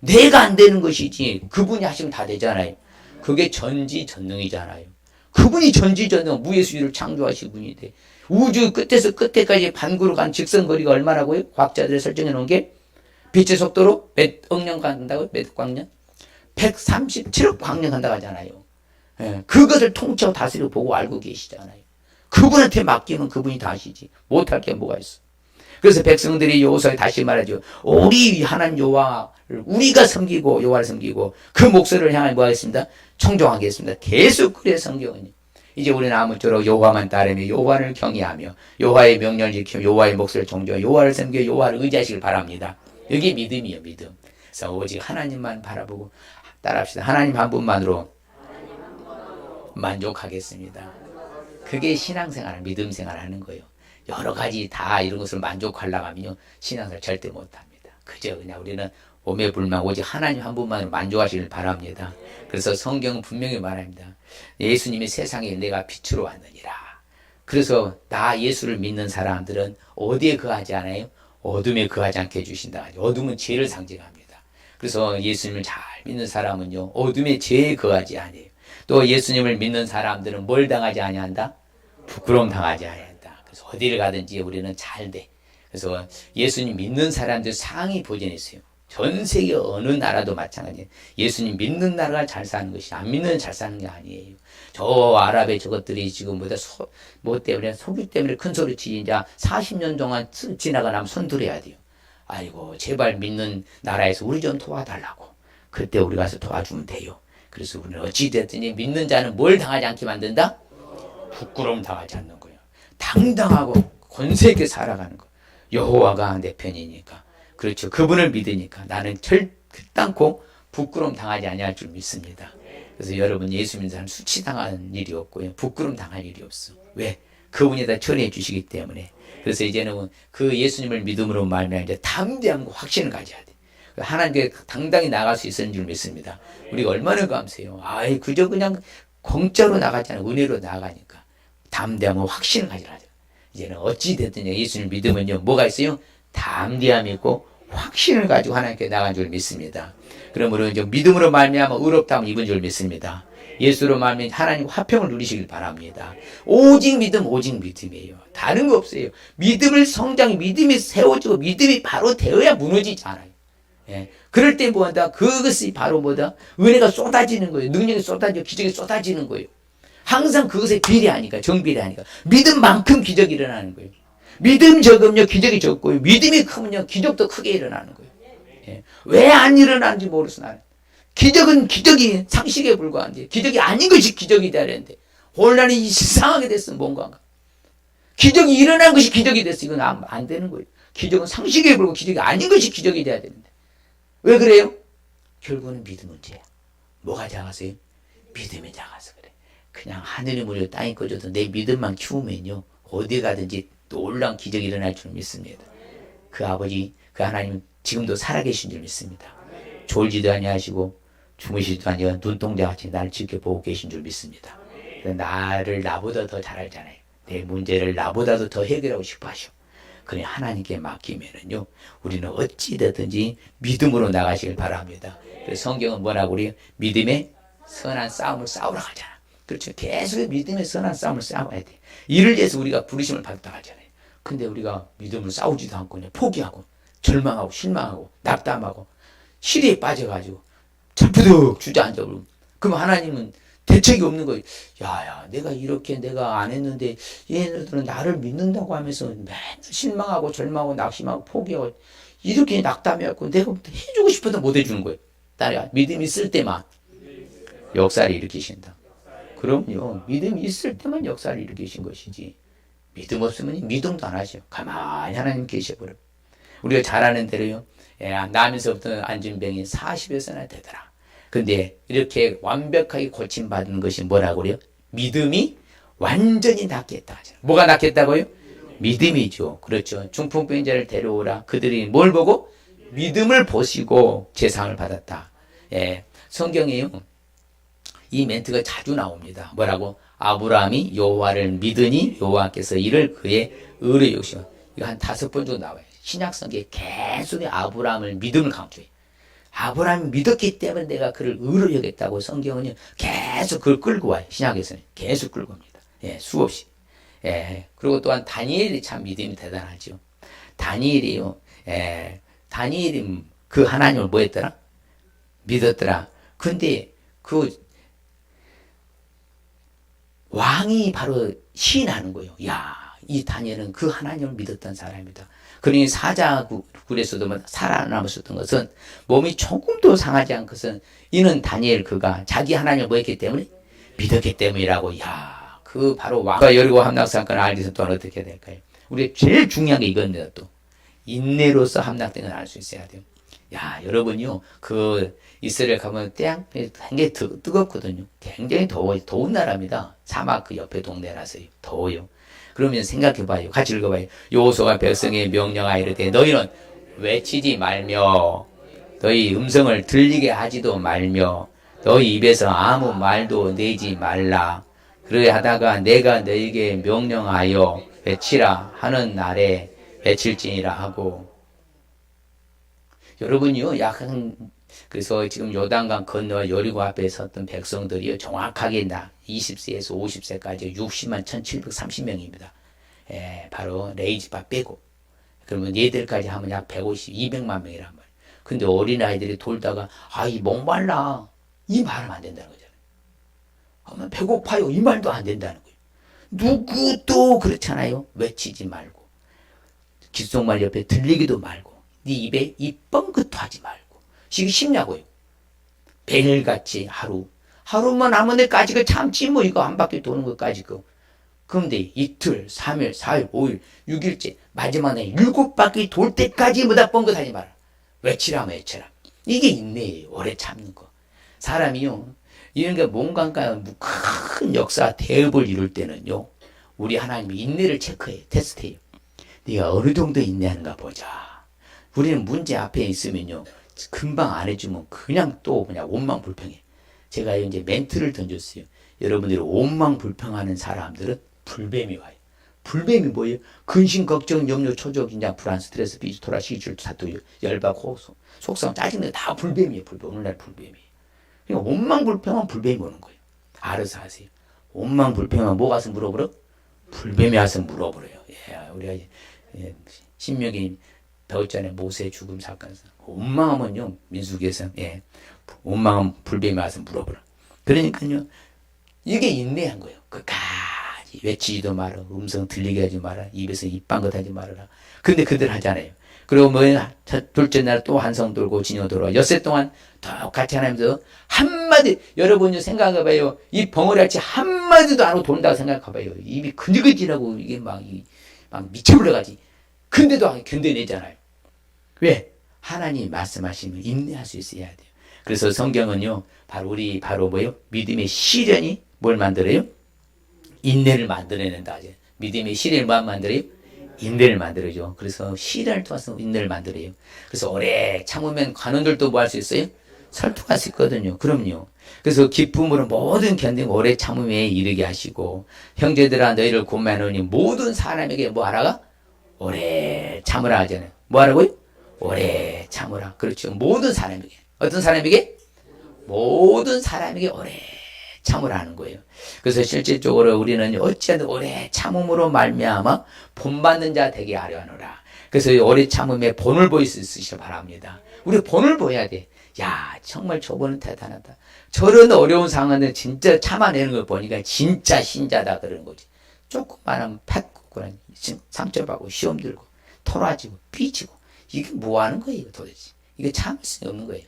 내가 안 되는 것이지 그분이 하시면 다 되잖아요. 그게 전지전능이잖아요. 그분이 전지전능 무예수위를 창조하신 분인데 우주 끝에서 끝에까지 반구로 간 직선거리가 얼마라고요? 과학자들이 설정해 놓은 게 빛의 속도로 몇 억년 간다고요? 몇 광년? 137억 광년 간다고 하잖아요. 예, 그것을 통째로 다스리고 보고 알고 계시잖아요. 그분한테 맡기면 그분이 다 하시지. 못할 게 뭐가 있어. 그래서 백성들이 여호수아에 다시 말하죠. 우리 하나님 여호와를 우리가 섬기고 여호와를 섬기고 그 목소리를 향해 뭐 하겠습니다? 청종하겠습니다. 계속 그래 성경은요. 이제 우리는 아무쪼록 여호와만 따르며 여호와를 경외하며 여호와의 명령을 지키며 여호와의 목소리를 청종하며 여호와를 섬겨 여호와를 의지하시길 바랍니다. 여기 믿음이에요. 믿음. 그래서 오직 하나님만 바라보고 따라합시다. 하나님 한 분만으로 만족하겠습니다. 그게 신앙생활, 믿음생활 하는 거예요. 여러 가지 다 이런 것을 만족하려고 하면요 신앙생활 절대 못합니다. 그저 그냥 우리는 오매불망 오직 하나님 한 분만으로 만족하시길 바랍니다. 그래서 성경은 분명히 말합니다. 예수님이 세상에 내가 빛으로 왔느니라. 그래서 나 예수를 믿는 사람들은 어디에 거하지 않아요? 어둠에 거하지 않게 해주신다. 어둠은 죄를 상징합니다. 그래서 예수님을 잘 믿는 사람은요 어둠에 죄에 거하지 아니에요. 또 예수님을 믿는 사람들은 뭘 당하지 아니한다? 부끄러움 당하지 아니한다. 그래서 어디를 가든지 우리는 잘 돼. 그래서 예수님 믿는 사람들 상위 포진에 있어요. 전 세계 어느 나라도 마찬가지예요. 예수님 믿는 나라가 잘 사는 것이 안 믿는 잘 사는 게 아니에요. 저 아랍의 저것들이 지금 뭐 때문에 석유 때문에 큰 소리 치지 이제 40년 동안 지나가 나면 손 들어야 돼요. 아이고 제발 믿는 나라에서 우리 좀 도와달라고. 그때 우리 가서 도와주면 돼요. 그래서 우리는 어찌됐든지 믿는 자는 뭘 당하지 않게 만든다? 부끄러움 당하지 않는 거예요. 당당하고 권세 있게 살아가는 거. 여호와가 내 편이니까. 그렇죠. 그분을 믿으니까 나는 결단코 부끄러움 당하지 아니할 줄 믿습니다. 그래서 여러분 예수 믿는 사람 수치당하는 일이 없고요. 부끄러움 당할 일이 없어. 왜? 그분이 다 처리해 주시기 때문에. 그래서 이제는 그 예수님을 믿음으로 말미암아 이제 담대함과 확신을 가져야 돼. 하나님께 당당히 나갈 수 있는 줄 믿습니다. 우리가 얼마나 감사해요. 아이 그저 그냥 공짜로 나가잖아요. 은혜로 나가니까. 담대함과 확신을 가지라. 이제는 어찌 됐든 예수님 믿으면요 뭐가 있어요? 담대함이 있고 확신을 가지고 하나님께 나간 줄 믿습니다. 그러므로 이제 믿음으로 말미암아 의롭다함을 입은 줄 믿습니다. 예수로 말미암아 하나님 화평을 누리시길 바랍니다. 오직 믿음, 오직 믿음이에요. 다른 거 없어요. 믿음을 성장이 믿음이 세워지고 믿음이 바로 되어야 무너지지 않아요. 예. 그럴 때 뭐한다? 그것이 바로 뭐다? 은혜가 쏟아지는 거예요. 능력이 쏟아지고 기적이 쏟아지는 거예요. 항상 그것에 비례하니까, 정비례하니까. 믿음만큼 기적이 일어나는 거예요. 믿음 적으면요, 기적이 적고요. 믿음이 크면요, 기적도 크게 일어나는 거예요. 예. 왜 안 일어나는지 모르겠어, 나는. 기적은 기적이 상식에 불과한데, 기적이 아닌 것이 기적이 돼야 되는데, 혼란이 이상하게 됐으면 뭔가. 기적이 일어난 것이 기적이 됐어. 이건 안 되는 거예요. 기적은 상식에 불과 기적이 아닌 것이 기적이 돼야 되는데. 왜 그래요? 결국은 믿음 문제야. 뭐가 작아서요? 믿음이 작아서 그래. 그냥 하늘이 무료 땅이 꺼져도 내 믿음만 키우면요, 어디 가든지 놀라운 기적이 일어날 줄 믿습니다. 그 아버지, 그 하나님 지금도 살아계신 줄 믿습니다. 졸지도 아니하시고 주무시지도 아니하고 눈동자같이 나를 지켜보고 계신 줄 믿습니다. 나를 나보다 더 잘 알잖아요. 내 문제를 나보다도 더 해결하고 싶어 하셔. 그래 하나님께 맡기면은요 우리는 어찌되든지 믿음으로 나가시길 바랍니다. 그래서 성경은 뭐라고 그래요? 믿음의 선한 싸움을 싸우러 가잖아. 그렇죠. 계속 믿음의 선한 싸움을 싸워야 돼. 이를 위해서 우리가 부르심을 받았다 하잖아요. 근데 우리가 믿음을 싸우지도 않고 그냥 포기하고 절망하고 실망하고 낙담하고 시리에 빠져가지고 철푸득 주저앉아 버리고, 그럼 하나님은 대책이 없는 거예요. 야야, 내가 이렇게 내가 안 했는데 얘네들은 나를 믿는다고 하면서 맨날 실망하고 절망하고 낙심하고 포기하고 이렇게 낙담해갖고 내가 해주고 싶어도 못 해주는 거예요. 딸아, 믿음이 있을 때만 역사를 일으키신다. 그럼요, 믿음이 있을 때만 역사를 일으키신 것이지, 믿음 없으면 믿음도 안 하죠. 가만히 하나님 계셔버려. 우리가 잘 아는 대로요, 나면서부터 안진병이 40여서나 되더라. 근데 이렇게 완벽하게 고침받은 것이 뭐라고 그래요? 믿음이 완전히 낫겠다. 뭐가 낫겠다고요? 믿음이죠. 그렇죠. 중풍병자를 데려오라. 그들이 뭘 보고? 믿음을 보시고 제상을 받았다. 예, 성경에요, 이 멘트가 자주 나옵니다. 뭐라고? 아브라함이 여호와를 믿으니 여호와께서 이를 그의 의로 여기시고. 이거 한 5번 정도 나와요. 신약 성경에 계속 아브라함을 믿음을 강조해. 아브라함이 믿었기 때문에 내가 그를 의로 여겼다고 성경은요, 계속 그걸 끌고 와요. 신약에서는 계속 끌고 옵니다. 예, 수없이. 예, 그리고 또한 다니엘이 참 믿음이 대단하죠. 다니엘이요, 다니엘이 그 하나님을 뭐 했더라? 믿었더라. 근데 그 왕이 바로 시인하는 거예요. 야, 이 다니엘은 그 하나님을 믿었던 사람이다. 그러니 사자굴에서도 살아남았었던 것은 몸이 조금도 상하지 않은 것은 이는 다니엘 그가 자기 하나님을 뭐 했기 때문에? 믿었기 때문이라고. 야, 그 바로 왕과 여리고 함락사건을 알기 위해서 또한 어떻게 될까요? 우리 제일 중요한 게 이건데요. 또 인내로서 함락된 걸 알 수 있어야 돼요. 야, 여러분요, 그 이스라엘 가면 태양이 굉장히 뜨겁거든요. 굉장히 더워요. 더운 나라입니다. 사막 그 옆에 동네라서요. 더워요. 그러면 생각해봐요. 같이 읽어봐요. 여호수아가 백성의 명령하여 이르되 너희는 외치지 말며 너희 음성을 들리게 하지도 말며 너희 입에서 아무 말도 내지 말라. 그래 하다가 내가 너희에게 명령하여 외치라 하는 날에 외칠지니라 하고. 여러분이요, 약간 그래서 지금 요단강 건너 여리고 앞에 섰던 백성들이요, 정확하게 20세에서 50세까지 60만 1730명입니다. 예, 바로 레이지파 빼고. 그러면 얘들까지 하면 약 150, 200만 명이란 말이에요. 근데 어린아이들이 돌다가, 이 목말라. 이 말하면 안 된다는 거잖아요. 배고파요. 이 말도 안 된다는 거예요. 누구도 그렇잖아요. 외치지 말고. 귓속말 옆에 들리기도 말고. 네 입에 입 뻥긋도 하지 말고. 이게 쉽냐고요. 매일같이 하루만 하면 내까지 그 참지 뭐 이거 한 바퀴 도는 것까지 그. 그런데 이틀, 3일, 4일, 5일, 6일째 마지막에 7바퀴 돌 때까지 뭐다 뻥긋하지 마라. 외치라면 외쳐라. 이게 인내예요. 오래 참는 거. 사람이요, 이런 게 뭔가 큰 역사 대업을 이룰 때는요, 우리 하나님이 인내를 체크해요. 테스트해요. 네가 어느 정도 인내하는가 보자. 우리는 문제 앞에 있으면요, 금방 안 해주면 그냥 원망불평해. 제가 이제 멘트를 던졌어요. 여러분들이 원망불평하는 사람들은 불뱀이 와요. 불뱀이 뭐예요? 근심, 걱정, 염려, 초조, 긴장, 불안, 스트레스, 비즈, 토라, 시줄, 사투, 열받, 속상, 짜증내 다 불뱀이에요. 오늘날 불뱀이에요. 그러니까 원망불평은 불뱀이 오는 거예요. 알아서 하세요. 원망불평은 뭐 가서 물어보러? 불뱀이 와서 물어보래요. 예, 우리가 신명기 배웠잖아요. 모세의 죽음 사건. 원망하면요, 민수기에서, 원망하면 불뱀이 와서 물어보라. 그러니까요, 이게 인내한 거예요. 끝까지 외치지도 마라. 음성 들리게 하지 마라. 입에서 입방긋 하지 말아라. 근데 그들 하잖아요. 그리고 둘째 날 또 한성 돌고 진여 돌아. 엿새 동안 똑같이 하면서 한마디, 여러분이 생각해봐요. 이 벙어리같이 한마디도 안 하고 돈다고 생각해봐요. 입이 근질근질하고 이게 막 미쳐버려가지. 근데도 견뎌내잖아요. 왜? 하나님이 말씀하시면 인내할 수 있어야 돼요. 그래서 성경은요, 바로 뭐예요? 믿음의 시련이 뭘 만들어요? 인내를 만들어낸다. 믿음의 시련을 뭐 만들어요? 인내를 만들어줘. 그래서 시련을 통해서 인내를 만들어요. 그래서 오래 참으면 관원들도 뭐 할 수 있어요? 설득할 수 있거든요. 그럼요. 그래서 기쁨으로 모든 견디고 오래 참음에 이르게 하시고, 형제들아 너희를 권면하노니 모든 사람에게 뭐 하라가? 오래 참으라 하잖아요. 뭐 하라고요? 오래 참으라. 그렇죠. 모든 사람에게. 어떤 사람에게? 모든 사람에게 오래 참으라 하는 거예요. 그래서 실질적으로 우리는 어찌하든 오래 참음으로 말미암아 본받는 자 되게 하려 하노라. 그래서 오래 참음에 본을 보일 수 있으시길 바랍니다. 우리 본을 보여야 돼. 야, 정말 저분은 대단하다. 저런 어려운 상황을 진짜 참아내는 걸 보니까 진짜 신자다 그러는 거지. 조금만 하면 팩고 상처받고 시험 들고 토라지고 삐지고 이게 뭐 하는 거예요 도대체. 이게 참을 수 없는 거예요.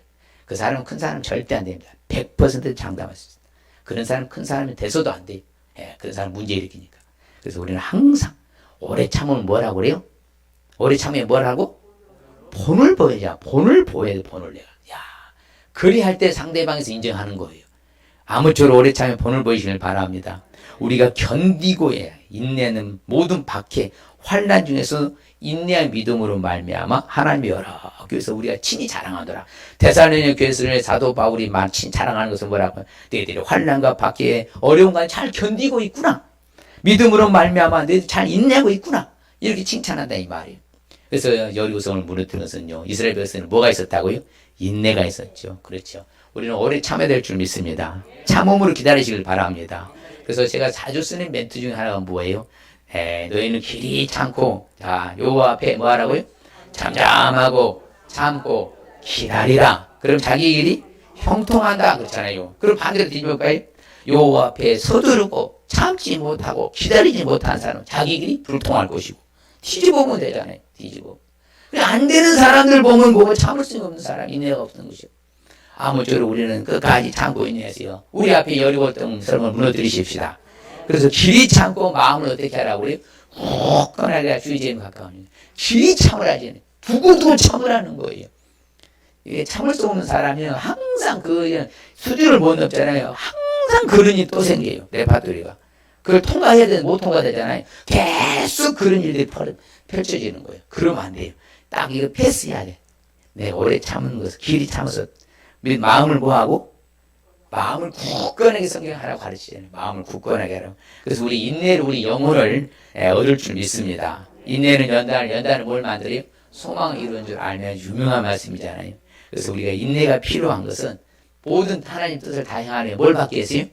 그 사람은 큰 사람 절대 안 됩니다. 100% 장담할 수 있습니다. 그런 사람 큰 사람이 돼서도 안 돼요. 예, 그런 사람 문제 일으키니까. 그래서 우리는 항상 오래 참으면 뭐라고 그래요? 오래 참으면 뭐라고? 본을 보여야 본을 보여야 돼. 본을 내가. 야, 그리 할 때 상대방에서 인정하는 거예요. 아무쪼록 오래 참으면 본을 보이시길 바랍니다. 우리가 견디고 해야 인내는 모든 박해 환난 중에서 인내와 믿음으로 말미암아 하나님이 여러 교회에서 우리가 친히 자랑하더라. 데살로니가 교회에서 사도 바울이 친히 자랑하는 것은 뭐라고? 너희들이 환난과 박해에 어려운 걸 잘 견디고 있구나. 믿음으로 말미암아 너희들 잘 인내하고 있구나. 이렇게 칭찬한다 이 말이에요. 그래서 여리고성을 무너뜨린 것은요. 이스라엘 백성은 뭐가 있었다고요? 인내가 있었죠. 그렇죠. 우리는 오래 참아야 될 줄 믿습니다. 참음으로 기다리시길 바랍니다. 그래서 제가 자주 쓰는 멘트 중에 하나가 뭐예요? 너희는 길이 참고, 자, 여호와 앞에 뭐 하라고요? 잠잠하고, 참고, 기다리라. 그럼 자기 길이 형통한다. 그렇잖아요. 그럼 반대로 뒤집어볼까요? 여호와 앞에 서두르고, 참지 못하고, 기다리지 못한 사람은 자기 길이 불통할 것이고, 뒤집어보면 되잖아요. 뒤집어. 안 되는 사람들 보면 보면 참을 수 없는 사람, 인내가 없는 것이요. 아무쪼록 우리는 끝까지 참고 인내하세요. 우리 앞에 여리고 성을 무너뜨리십시다. 그래서 길이 참고 마음을 어떻게 하라고 그래요? 굳건하게 주의점에 가까우니 길이 참으라지. 두고두고 참으라는 거예요. 이게 참을 수 없는 사람은 항상 그 수준을 못 넘잖아요. 항상 그런 일이 또 생겨요. 레파토리가. 그걸 통과해야 되는데 못 통과되잖아요. 계속 그런 일들이 펼쳐지는 거예요. 그러면 안 돼요. 딱 이거 패스해야 돼. 내가 오래 참는 것을 길이 참아서 마음을 뭐하고? 마음을 굳건하게 성경하라고 가르치잖아요. 마음을 굳건하게 하라고. 그래서 우리 인내로 우리 영혼을 얻을 줄 믿습니다. 인내는 연단은 뭘 만들어요? 소망을 이루는 줄 알면 유명한 말씀이잖아요. 그래서 우리가 인내가 필요한 것은 모든 하나님 뜻을 다 향하려 뭘 받겠어요?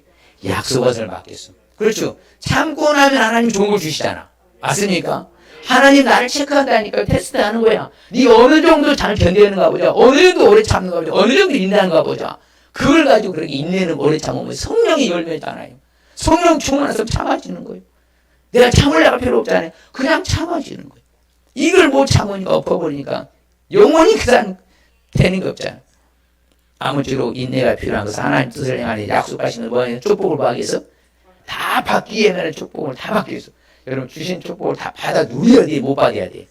약속을 받겠어. 그렇죠. 참고 나면 하나님 좋은 걸 주시잖아. 맞습니까? 하나님 나를 체크한다니까 테스트하는 거야. 네 어느 정도 잘 견디는가 보자. 어느 정도 오래 참는가 보자. 어느 정도 인내하는가 보자. 그걸 가지고 그렇게 인내는 오래 참으면 성령이 열매잖아요. 성령 충만해서 참아지는 거예요. 내가 참으려고 필요 없잖아요. 그냥 참아지는 거예요. 이걸 못 참으니까 엎어버리니까 영원히 그 사람 되는 게 없잖아요. 아무쪼록 인내가 필요한 것은 하나님 뜻을 향하는 약속하시는 뭐예요? 축복을 받기 위해서 다 받기 위해서 축복을 다 받기 위해서 여러분 주신 축복을 다 받아 누려야 돼? 못 받아야 돼?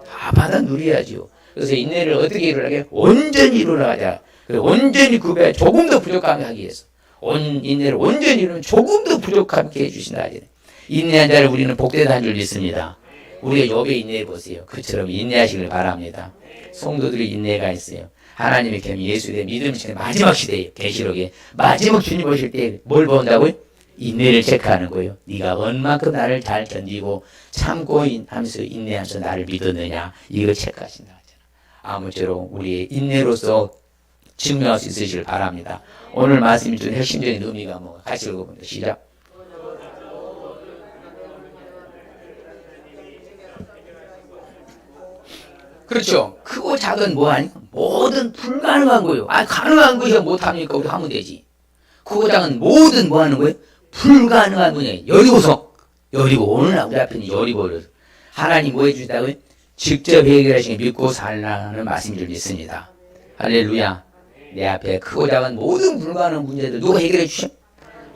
다 받아 누려야지요. 그래서 인내를 어떻게 이루라게? 온전히 이루라가자. 온전히 구별해 조금 더 부족하게 하기 위해서 인내를 온전히 이루면 조금 더 부족하게 해주신다. 인내한 자를 우리는 복되다 줄 믿습니다. 우리가 욥의 인내해 보세요. 그처럼 인내하시길 바랍니다. 성도들이 인내가 있어요. 하나님의 겸 예수의 믿음 시대 마지막 시대에 계시록에 마지막 주님 오실 때 뭘 본다고요? 인내를 체크하는 거예요. 네가 얼만큼 나를 잘 견디고 참고 하면서 인내하면서 나를 믿었느냐 이걸 체크하신다. 아무쪼록 우리의 인내로서 증명할 수 있으시길 바랍니다. 오늘 말씀이 준 핵심적인 의미가 뭔가 같이 읽어봅니다. 시작. 그렇죠. 크고 작은 뭐 아니? 모든 불가능한 거예요. 가능한 것이 못합니까? 우리 하면 되지. 크고 작은 모든 뭐 하는 거예요? 불가능한 분야예요. 여리고 오늘 우리 앞에 있는 여리고를 하나님 뭐 해주시다고요? 직접 해결하시니 믿고 살라는 말씀인 줄 믿습니다. 할렐루야. 내 앞에 크고 작은 모든 불가능한 문제들 누가 해결해 주셔?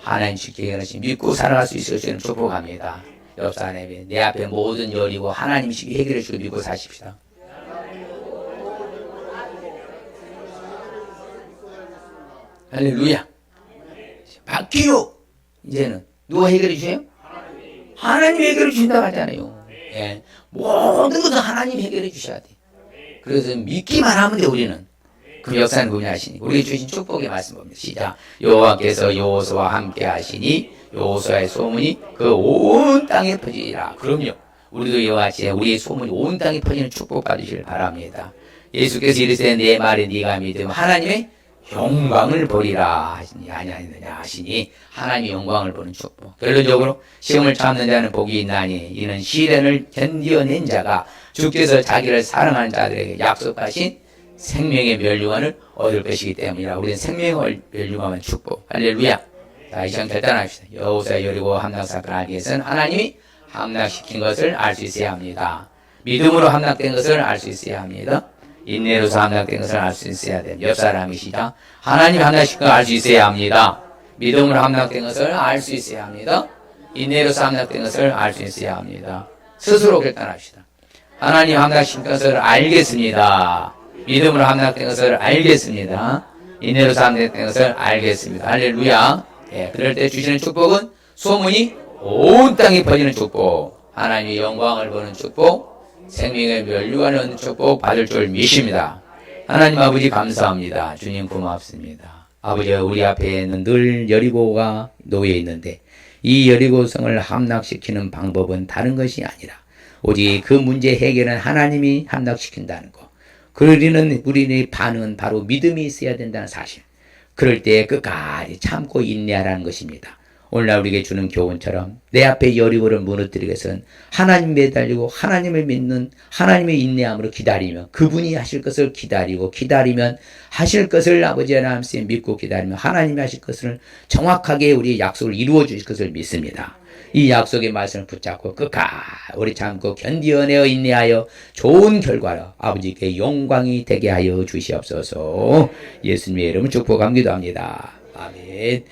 하나님 직접 해결하시니 믿고 살아갈 수 있을 줄은 축복합니다. 옆 사람에 내 앞에 모든 여리고 하나님이 직접 해결해 주고 믿고 사십시다. 할렐루야. 바뀌요. 이제는 누가 해결해 주세요? 하나님 해결해 주신다고 하잖아요. 예. 모든 것도 하나님 해결해 주셔야 돼. 그래서 믿기만 하면 돼 우리는. 그 역사는 분야하시니 우리에게 주신 축복의 말씀 봅니다. 시작. 여호와께서 여호수아와 함께 하시니 여호수아의 소문이 그 온 땅에 퍼지리라. 그럼요. 우리도 여호와께 우리의 소문이 온 땅에 퍼지는 축복 받으시길 바랍니다. 예수께서 이르시되 내 말에 네가 믿으면 하나님의 영광을 보리라 하시니 아니하느냐 하시니 하나님의 영광을 보는 축복. 결론적으로 시험을 참는 자는 복이 있나니 이는 시련을 견뎌낸 자가 주께서 자기를 사랑하는 자들에게 약속하신 생명의 멸류관을 얻을 것이기 때문이라. 우리는 생명의 멸류관은 축복. 할렐루야. 자, 이 시간 결단합시다. 여호수아 여리고 함락 사건을 알기 위해서는 하나님이 함락시킨 것을 알 수 있어야 합니다. 믿음으로 함락된 것을 알 수 있어야 합니다. 인내로서 함락된 것을 알 수 있어야 됩니다. 옆 사람이시다. 하나님이 함락시킨 것을 알 수 있어야 합니다. 믿음으로 함락된 것을 알 수 있어야 합니다. 인내로서 함락된 것을 알 수 있어야 합니다. 스스로 결단합시다. 하나님 함락시킨 것을 알겠습니다. 믿음으로 함락된 것을 알겠습니다. 인내로서 함락된 것을 알겠습니다. 할렐루야. 예, 그럴 때 주시는 축복은 소문이 온 땅에 퍼지는 축복, 하나님의 영광을 보는 축복, 생명의 멸류관을 얻는 축복 받을 줄 믿습니다. 하나님 아버지 감사합니다. 주님 고맙습니다. 아버지, 우리 앞에는 늘 여리고가 놓여 있는데 이 여리고성을 함락시키는 방법은 다른 것이 아니라 오직 그 문제 해결은 하나님이 함락시킨다는 것. 그러리는 우리의 반응은 바로 믿음이 있어야 된다는 사실. 그럴 때 끝까지 참고 인내하라는 것입니다. 오늘날 우리에게 주는 교훈처럼 내 앞에 여리고를 무너뜨리기 위해서는 하나님 매달리고 하나님을 믿는 하나님의 인내함으로 기다리며 그분이 하실 것을 기다리면 하실 것을 아버지 하나님 믿고 기다리면 하나님이 하실 것을 정확하게 우리의 약속을 이루어 주실 것을 믿습니다. 이 약속의 말씀을 붙잡고 끝까지 우리 참고 견디어내어 인내하여 좋은 결과로 아버지께 영광이 되게 하여 주시옵소서. 예수님의 이름을 축복합니다. 아멘.